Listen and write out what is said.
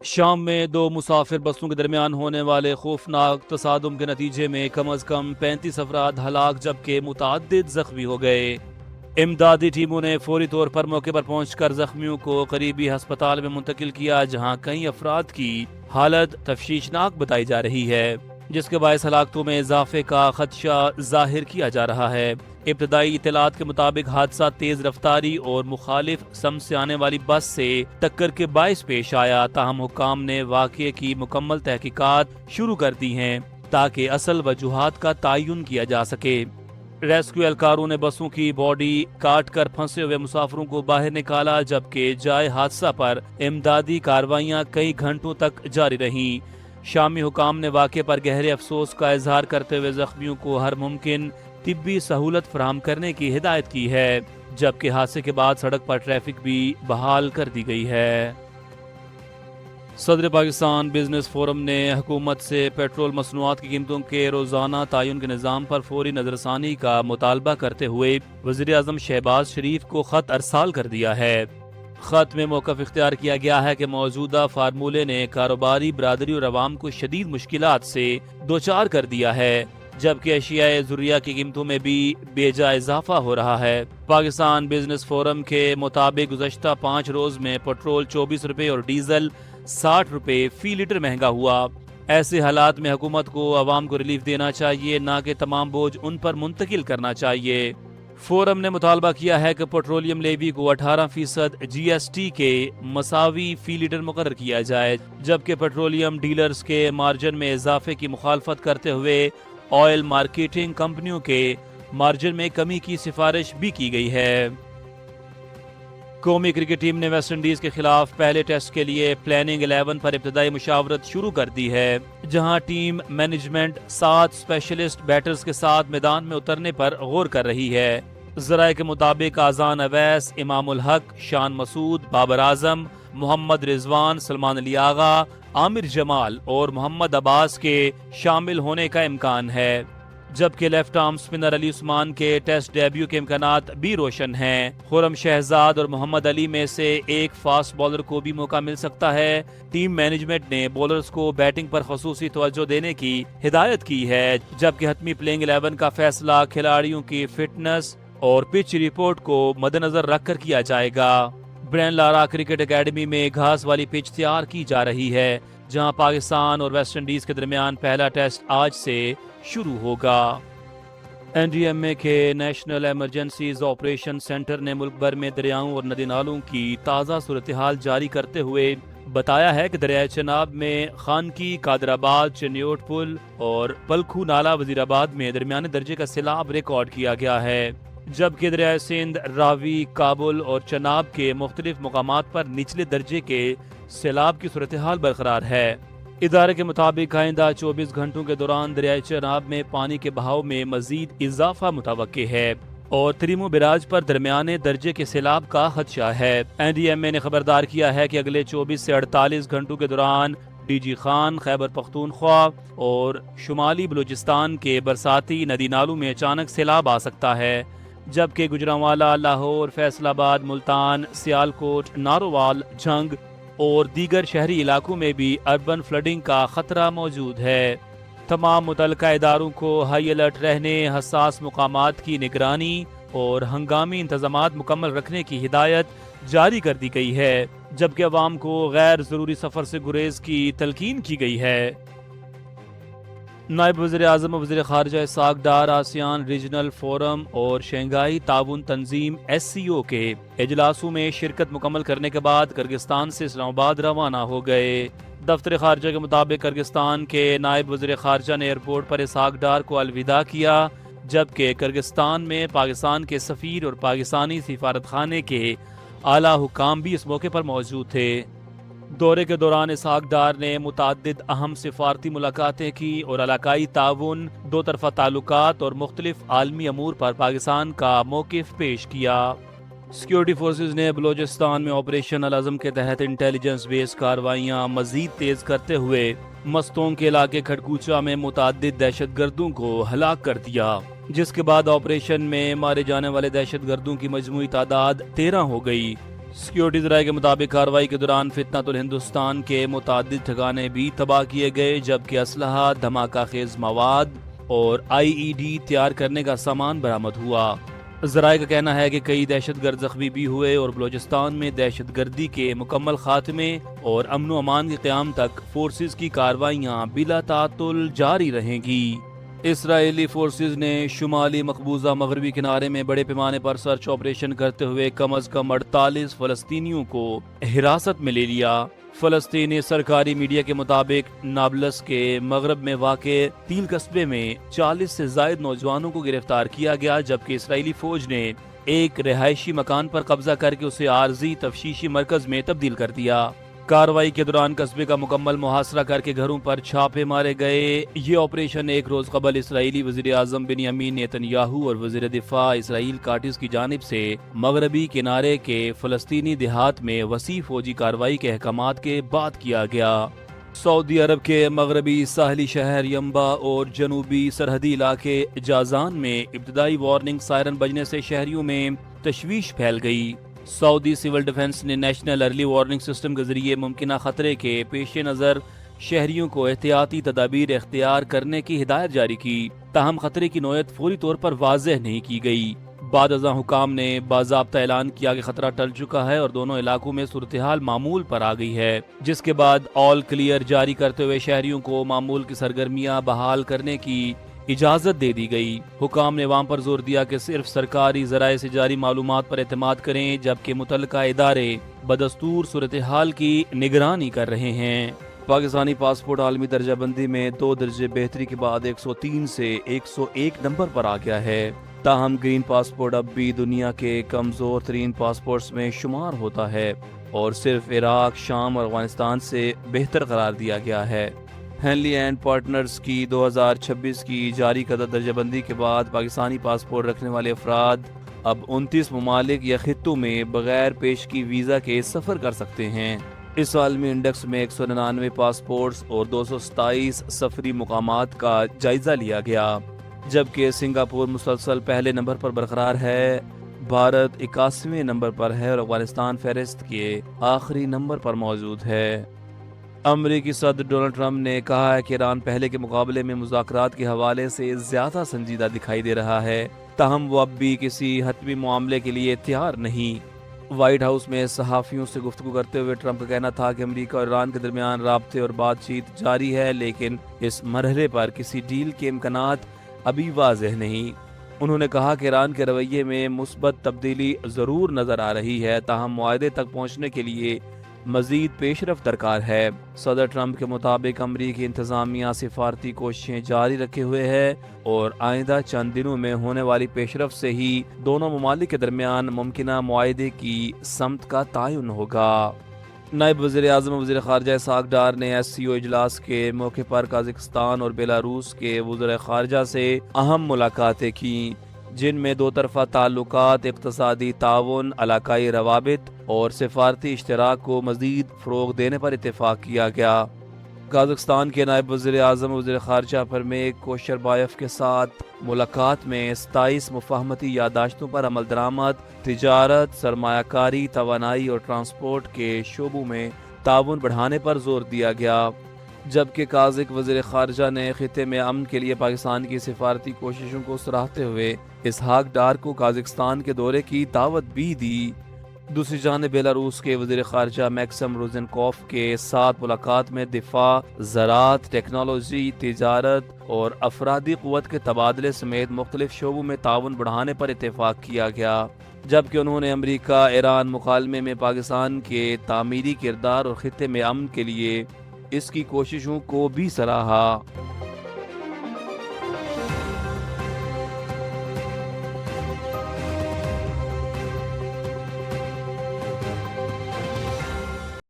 شام میں دو مسافر بسوں کے درمیان ہونے والے خوفناک تصادم کے نتیجے میں کم از کم 35 افراد ہلاک جبکہ متعدد زخمی ہو گئے۔ امدادی ٹیموں نے فوری طور پر موقع پر پہنچ کر زخمیوں کو قریبی ہسپتال میں منتقل کیا، جہاں کئی افراد کی حالت تشویشناک بتائی جا رہی ہے، جس کے باعث ہلاکتوں میں اضافے کا خدشہ ظاہر کیا جا رہا ہے۔ ابتدائی اطلاعات کے مطابق حادثہ تیز رفتاری اور مخالف سمت سے آنے والی بس سے ٹکر کے باعث پیش آیا، تاہم حکام نے واقعے کی مکمل تحقیقات شروع کر دی ہیں تاکہ اصل وجوہات کا تعین کیا جا سکے۔ ریسکیو اہلکاروں نے بسوں کی باڈی کاٹ کر پھنسے ہوئے مسافروں کو باہر نکالا، جبکہ جائے حادثہ پر امدادی کارروائیاں کئی گھنٹوں تک جاری رہیں۔ شامی حکام نے واقعے پر گہرے افسوس کا اظہار کرتے ہوئے زخمیوں کو ہر ممکن طبی سہولت فراہم کرنے کی ہدایت کی ہے، جبکہ حادثے کے بعد سڑک پر ٹریفک بھی بحال کر دی گئی ہے۔ صدر پاکستان بزنس فورم نے حکومت سے پیٹرول مصنوعات کی قیمتوں کے روزانہ تعین کے نظام پر فوری نظر ثانی کا مطالبہ کرتے ہوئے وزیر اعظم شہباز شریف کو خط ارسال کر دیا ہے۔ خط میں موقف اختیار کیا گیا ہے کہ موجودہ فارمولے نے کاروباری برادری اور عوام کو شدید مشکلات سے دوچار کر دیا ہے، جبکہ اشیاء ضروریہ کی قیمتوں میں بھی بے جا اضافہ ہو رہا ہے۔ پاکستان بزنس فورم کے مطابق گزشتہ 5 روز میں پیٹرول 24 روپے اور ڈیزل 60 روپے فی لیٹر مہنگا ہوا۔ ایسے حالات میں حکومت کو عوام کو ریلیف دینا چاہیے، نہ کہ تمام بوجھ ان پر منتقل کرنا چاہیے۔ فورم نے مطالبہ کیا ہے کہ پیٹرولیم لیوی کو 18% جی ایس ٹی کے مساوی فی لیٹر مقرر کیا جائے، جبکہ پیٹرولیم ڈیلرز کے مارجن میں اضافے کی مخالفت کرتے ہوئے آئل مارکیٹنگ کمپنیوں کے مارجن میں کمی کی سفارش بھی کی گئی ہے۔ قومی کرکٹ ٹیم نے ویسٹ انڈیز کے خلاف پہلے ٹیسٹ کے لیے پلاننگ 11 پر ابتدائی مشاورت شروع کر دی ہے، جہاں ٹیم مینجمنٹ 7 اسپیشلسٹ بیٹرز کے ساتھ میدان میں اترنے پر غور کر رہی ہے۔ ذرائع کے مطابق اذان اویس، امام الحق، شان مسعود، بابر اعظم، محمد رضوان، سلمان علی آغا، عامر جمال اور محمد عباس کے شامل ہونے کا امکان ہے، جبکہ لیفٹ آرم سپنر علی عثمان کے ٹیسٹ ڈیبیو کے امکانات بھی روشن ہیں۔ خرم شہزاد اور محمد علی میں سے ایک فاسٹ بالر کو بھی موقع مل سکتا ہے۔ ٹیم مینجمنٹ نے بولرز کو بیٹنگ پر خصوصی توجہ دینے کی ہدایت کی ہے، جبکہ حتمی پلینگ 11 کا فیصلہ کھلاڑیوں کی فٹنس اور پچ رپورٹ کو مد نظر رکھ کر کیا جائے گا۔ برین لارا کرکٹ اکیڈمی میں گھاس والی پچ تیار کی جا رہی ہے، جہاں پاکستان اور ویسٹ انڈیز کے درمیان پہلا ٹیسٹ آج سے شروع ہوگا۔ این ڈی ایم اے کے نیشنل ایمرجنسیز آپریشن سینٹر نے ملک بھر میں دریاؤں اور ندی نالوں کی تازہ صورتحال جاری کرتے ہوئے بتایا ہے کہ دریائے چناب میں خانکی، قادر آباد، چنیوٹ پل اور پلکھو نالہ وزیر آباد میں درمیانے درجے کا سیلاب ریکارڈ کیا گیا ہے، جبکہ دریائے سندھ، راوی، کابل اور چناب کے مختلف مقامات پر نچلے درجے کے سیلاب کی صورتحال برقرار ہے۔ ادارے کے مطابق آئندہ 24 گھنٹوں کے دوران دریائے چناب میں پانی کے بہاؤ میں مزید اضافہ متوقع ہے اور تریمو براج پر درمیانے درجے کے سیلاب کا خدشہ ہے۔ این ڈی ایم اے نے خبردار کیا ہے کہ اگلے 24 سے 48 گھنٹوں کے دوران ڈی جی خان، خیبر پختونخوا اور شمالی بلوچستان کے برساتی ندی نالوں میں اچانک سیلاب آ سکتا ہے، جبکہ گجرانوالہ، لاہور، فیصل آباد، ملتان، سیالکوٹ، نارووال، جھنگ اور دیگر شہری علاقوں میں بھی اربن فلڈنگ کا خطرہ موجود ہے۔ تمام متعلقہ اداروں کو ہائی الرٹ رہنے، حساس مقامات کی نگرانی اور ہنگامی انتظامات مکمل رکھنے کی ہدایت جاری کر دی گئی ہے، جبکہ عوام کو غیر ضروری سفر سے گریز کی تلقین کی گئی ہے۔ نائب وزیر اعظم و وزیر خارجہ Ishaq Dar ASEAN regional forum اور شنگھائی تعاون تنظیم ایس سی او کے اجلاسوں میں شرکت مکمل کرنے کے بعد کرگستان سے اسلام آباد روانہ ہو گئے۔ دفتر خارجہ کے مطابق کرگستان کے نائب وزیر خارجہ نے ایئرپورٹ پر اسحاق ڈار کو الوداع کیا، جبکہ کرگستان میں پاکستان کے سفیر اور پاکستانی سفارت خانے کے اعلیٰ حکام بھی اس موقع پر موجود تھے۔ دورے کے دوران اسحاق ڈار نے متعدد اہم سفارتی ملاقاتیں کی اور علاقائی تعاون، دو طرفہ تعلقات اور مختلف عالمی امور پر پاکستان کا موقف پیش کیا۔ سیکیورٹی فورسز نے بلوچستان میں آپریشن العزم کے تحت انٹیلیجنس بیس کارروائیاں مزید تیز کرتے ہوئے مستونگ کے علاقے کھڑکوچا میں متعدد دہشت گردوں کو ہلاک کر دیا، جس کے بعد آپریشن میں مارے جانے والے دہشت گردوں کی مجموعی تعداد 13 ہو گئی۔ سیکیورٹی ذرائع کے مطابق کارروائی کے دوران فتنۃ الہندوستان کے متعدد ٹھکانے بھی تباہ کیے گئے، جبکہ اسلحہ، دھماکہ خیز مواد اور IED تیار کرنے کا سامان برآمد ہوا۔ ذرائع کا کہنا ہے کہ کئی دہشت گرد زخمی بھی ہوئے اور بلوچستان میں دہشت گردی کے مکمل خاتمے اور امن و امان کے قیام تک فورسز کی کارروائیاں بلا تعطل جاری رہیں گی۔ اسرائیلی فورسز نے شمالی مقبوضہ مغربی کنارے میں بڑے پیمانے پر سرچ آپریشن کرتے ہوئے کم از کم 48 فلسطینیوں کو حراست میں لے لیا۔ فلسطینی سرکاری میڈیا کے مطابق نابلس کے مغرب میں واقع تیل قصبے میں 40 سے زائد نوجوانوں کو گرفتار کیا گیا، جبکہ اسرائیلی فوج نے ایک رہائشی مکان پر قبضہ کر کے اسے عارضی تفتیشی مرکز میں تبدیل کر دیا۔ کارروائی کے دوران قصبے کا مکمل محاصرہ کر کے گھروں پر چھاپے مارے گئے۔ یہ آپریشن ایک روز قبل اسرائیلی وزیر اعظم بنیامین نیتنیاہو اور وزیر دفاع اسرائیل کاٹس کی جانب سے مغربی کنارے کے فلسطینی دیہات میں وسیع فوجی کارروائی کے احکامات کے بعد کیا گیا۔ سعودی عرب کے مغربی ساحلی شہر ینبع اور جنوبی سرحدی علاقے جازان میں ابتدائی وارننگ سائرن بجنے سے شہریوں میں تشویش پھیل گئی۔ سعودی سول ڈیفنس نے نیشنل ارلی وارننگ سسٹم کے ذریعے ممکنہ خطرے کے پیش نظر شہریوں کو احتیاطی تدابیر اختیار کرنے کی ہدایت جاری کی، تاہم خطرے کی نوعیت فوری طور پر واضح نہیں کی گئی۔ بعد ازاں حکام نے باضابطہ اعلان کیا کہ خطرہ ٹل چکا ہے اور دونوں علاقوں میں صورتحال معمول پر آ گئی ہے، جس کے بعد آل کلیئر جاری کرتے ہوئے شہریوں کو معمول کی سرگرمیاں بحال کرنے کی اجازت دے دی گئی۔ حکام نے عوام پر زور دیا کہ صرف سرکاری ذرائع سے جاری معلومات پر اعتماد کریں، جبکہ متعلقہ ادارے بدستور صورتحال کی نگرانی کر رہے ہیں۔ پاکستانی پاسپورٹ عالمی درجہ بندی میں 2 درجے بہتری کے بعد 103 سے 101 نمبر پر آ گیا ہے، تاہم گرین پاسپورٹ اب بھی دنیا کے کمزور ترین پاسپورٹس میں شمار ہوتا ہے اور صرف عراق، شام اور افغانستان سے بہتر قرار دیا گیا ہے۔ ہینلی اینڈ پارٹنرز کی 2026 کی جاری کردہ درجہ بندی کے بعد پاکستانی پاسپورٹ رکھنے والے افراد اب 29 ممالک یا خطوں میں بغیر پیشگی ویزا کے سفر کر سکتے ہیں۔ اس عالمی انڈیکس میں 199 پاسپورٹس اور 227 سفری مقامات کا جائزہ لیا گیا، جبکہ سنگاپور مسلسل پہلے نمبر پر برقرار ہے، بھارت 81ویں نمبر پر ہے اور افغانستان فہرست کے آخری نمبر پر موجود ہے۔ امریکی صدر ڈونلڈ ٹرمپ نے کہا ہے کہ ایران پہلے کے مقابلے میں مذاکرات کے حوالے سے زیادہ سنجیدہ دکھائی دے رہا ہے، تاہم وہ اب بھی کسی حتمی معاملے کے لیے تیار نہیں۔ وائٹ ہاؤس میں صحافیوں سے گفتگو کرتے ہوئے ٹرمپ کا کہنا تھا کہ امریکہ اور ایران کے درمیان رابطے اور بات چیت جاری ہے، لیکن اس مرحلے پر کسی ڈیل کے امکانات ابھی واضح نہیں۔ انہوں نے کہا کہ ایران کے رویے میں مثبت تبدیلی ضرور نظر آ رہی ہے، تاہم معاہدے تک پہنچنے کے لیے مزید پیش رفت درکار ہے۔ صدر ٹرمپ کے مطابق امریکی انتظامیہ سفارتی کوششیں جاری رکھے ہوئے ہے اور آئندہ چند دنوں میں ہونے والی پیش رفت سے ہی دونوں ممالک کے درمیان ممکنہ معاہدے کی سمت کا تعین ہوگا۔ نائب وزیر اعظم و وزیر خارجہ اسحاق ڈار نے SCO اجلاس کے موقع پر قازقستان اور بیلاروس کے وزراء خارجہ سے اہم ملاقاتیں کیں، جن میں 2 طرفہ تعلقات، اقتصادی تعاون، علاقائی روابط اور سفارتی اشتراک کو مزید فروغ دینے پر اتفاق کیا گیا۔ قازقستان کے نائب وزیر اعظم و وزیر خارجہ پرمیک کوشربایف کے ساتھ ملاقات میں 27 مفاہمتی یادداشتوں پر عمل درآمد، تجارت، سرمایہ کاری، توانائی اور ٹرانسپورٹ کے شعبوں میں تعاون بڑھانے پر زور دیا گیا، جبکہ قازق وزیر خارجہ نے خطے میں امن کے لیے پاکستان کی سفارتی کوششوں کو سراہتے ہوئے اسحاق ڈار کو قازقستان کے دورے کی دعوت بھی دی۔ دوسری جانب بیلاروس کے وزیر خارجہ میکسم روزنکوف کے ساتھ ملاقات میں دفاع، زراعت، ٹیکنالوجی، تجارت اور افرادی قوت کے تبادلے سمیت مختلف شعبوں میں تعاون بڑھانے پر اتفاق کیا گیا، جبکہ انہوں نے امریکہ ایران مکالمے میں پاکستان کے تعمیری کردار اور خطے میں امن کے لیے اس کی کوششوں کو بھی سراہا۔